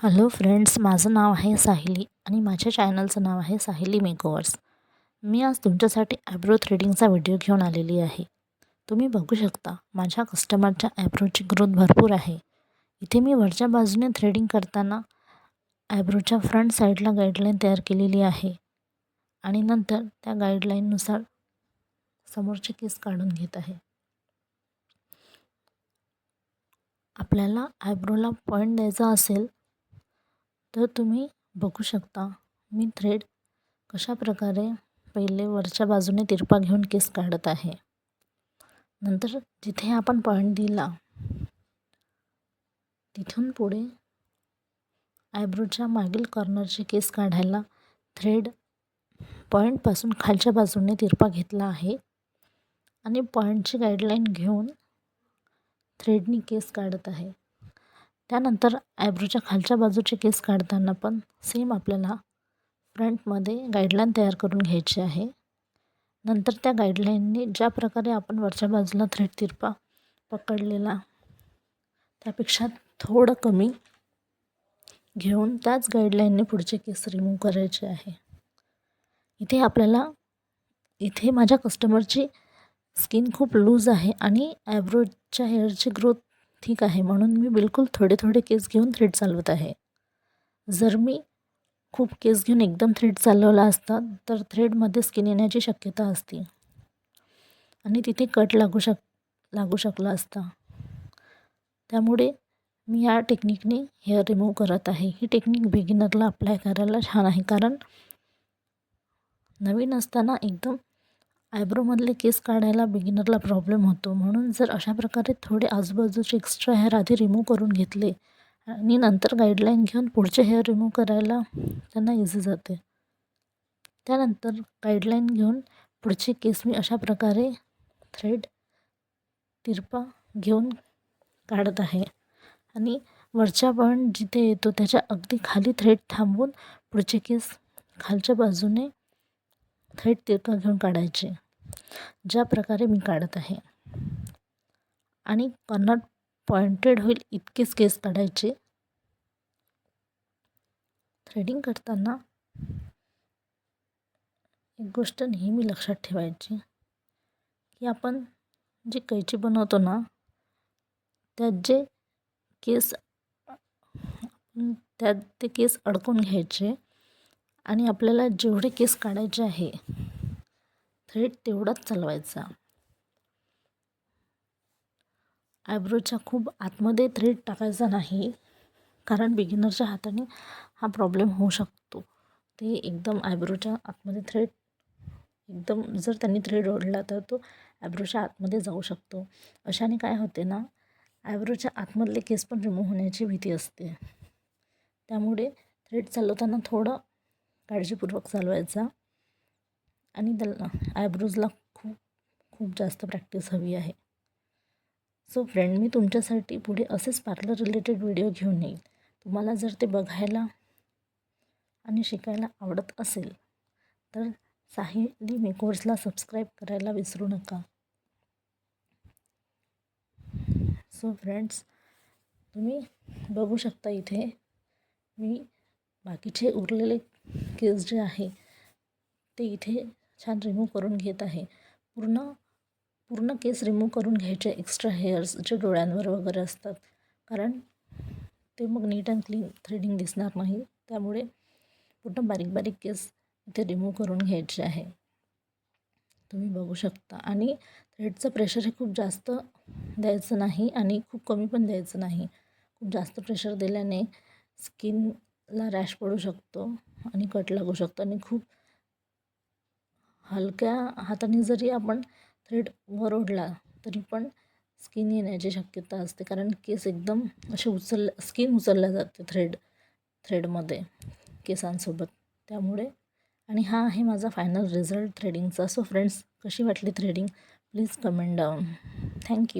Hello friends, माझं नाव आहे साहिली आणि माझ्या चॅनलचं नाव आहे साहिली मेकओव्हर्स. मी आज तुमच्यासाठी आयब्रो थ्रेडिंगचा व्हिडिओ घेऊन आलेली आहे. तुम्ही बघू शकता माझ्या कस्टमरच्या आयब्रोची ग्रोथ भरपूर आहे. इथे मी वरच्या बाजूने थ्रेडिंग करताना आयब्रोच्या फ्रंट साईडला गाईडलाईन तयार केलेली आहे आणि नंतर त्या गाईडलाईननुसार समोरचे केस काढून घेत आहे. आपल्याला आयब्रोला पॉईंट द्यायचा असेल तर तुम्ही बघू शकता मी थ्रेड कशा प्रकारे पहिले वरच्या बाजूने तिरपा घेऊन केस काढत आहे. नंतर जिथे आपण पॉईंट दिला तिथून पुढे आयब्रोच्या मागील कॉर्नरचे केस काढायला थ्रेड पॉईंटपासून खालच्या बाजूने तिरपा घेतला आहे आणि पॉईंटची गाईडलाईन घेऊन थ्रेडनी केस काढत आहे. त्यानंतर आयब्रोच्या खालच्या बाजूचे केस काढताना पण सेम आपल्याला फ्रंटमध्ये गाईडलाईन तयार करून घ्यायची आहे. नंतर त्या गाईडलाईनने ज्या प्रकारे आपण वरच्या बाजूला थ्रेड तिरपा पकडलेला त्यापेक्षा थोडं कमी घेऊन त्याच गाईडलाईनने पुढचे केस रिमूव्ह करायचे आहे. इथे माझ्या कस्टमरची स्किन खूप लूज आहे आणि आयब्रोच्या हेअरची ग्रोथ ठीक आहे, म्हणून मी बिलकुल थोडे थोडे केस घेऊन थ्रेड चालवत आहे. जर मी खूप केस घेऊन एकदम थ्रेड चालवला असता तर थ्रेडमध्ये स्किन येण्याची शक्यता असते आणि तिथे कट लागू शकला असता. त्यामुळे मी या टेक्निकने हेअर रिमूव्ह करत आहे. ही टेक्निक बिगिनरला अप्लाय करायला छान आहे, कारण नवीन असताना एकदम आयब्रोमधले केस काढायला बिगिनरला प्रॉब्लेम होतो. म्हणून जर अशा प्रकारे थोडे आजूबाजूचे एक्स्ट्रा हेअर आधी रिमूव्ह करून घेतले आणि नंतर गाईडलाईन घेऊन पुढचे हेअर रिमूव्ह करायला त्यांना इझी जाते. त्यानंतर गाईडलाईन घेऊन पुढचे केस मी अशा प्रकारे थ्रेड तिरपा घेऊन काढत आहे आणि वरच्या पॉईंट जिथे येतो त्याच्या अगदी खाली थ्रेड थांबवून पुढचे केस खालच्या बाजूने थ्रेड तिरपा घेऊन काढायचे, ज्या प्रकारे मी काढत आहे. आणि कॉर्नर पॉइंटेड होईल इतकेच केस काढायचे. थ्रेडिंग करताना एक गोष्ट नेहमी लक्षात ठेवायची की आपण जे कैची बनवतो ना त्यात जे केस त्यात ते केस अडकून घ्यायचे आणि आपल्याला जेवढे केस काढायचे आहे थ्रेड तेवढाच चालवायचा. आयब्रोच्या खूप आतमध्ये थ्रेड टाकायचा नाही, कारण बिगिनरच्या हाताने हा प्रॉब्लेम होऊ शकतो. ते एकदम आयब्रोच्या आतमध्ये थ्रेड एकदम जर त्यांनी थ्रेड ओढला तर तो आयब्रोच्या आतमध्ये जाऊ शकतो. अशाने काय होते ना, आयब्रोच्या आतमधले केस पण रिमूव्ह होण्याची भीती असते. त्यामुळे थ्रेड चालवताना थोडं काळजीपूर्वक चालवायचा आणि त्याला आयब्रोजला खूप जास्त प्रॅक्टिस हवी आहे. सो फ्रेंड, मी तुमच्यासाठी पुढे असेच पार्लर रिलेटेड व्हिडिओ घेऊन येईल. तुम्हाला जर ते बघायला आणि शिकायला आवडत असेल तर साहिली मेकओव्हर्सला सबस्क्राईब करायला विसरू नका. सो फ्रेंड्स, तुम्ही बघू शकता इथे मी बाकीचे उरलेले केस जे आहे ते इथे छान रिमूव्ह करून घेत आहे. पूर्ण केस रिमूव्ह करून घ्यायचे, एक्स्ट्रा हेअर्स जे डोळ्यांवर वगैरे असतात, कारण ते मग नीट अँड क्लीन थ्रेडिंग दिसणार नाही. त्यामुळे पूर्ण बारीक बारीक केस इथे रिमूव्ह करून घ्यायचे आहे. तुम्ही बघू शकता. आणि थ्रेडचं प्रेशर हे खूप जास्त द्यायचं नाही आणि खूप कमी पण द्यायचं नाही. खूप जास्त प्रेशर दिल्याने स्किनला रॅश पडू शकतो आणि कट लागू शकतो. आणि खूप हलक्या हाताने जरी आपण थ्रेड वर ओढला तरी पण स्किन येण्याची शक्यता असते, कारण केस एकदम असे स्किन उचलल्या जाते थ्रेडमध्ये केसांसोबत. त्यामुळे आणि हा आहे माझा फायनल रिझल्ट थ्रेडिंगचा. सो फ्रेंड्स, कशी वाटली threading please comment down. Thank you.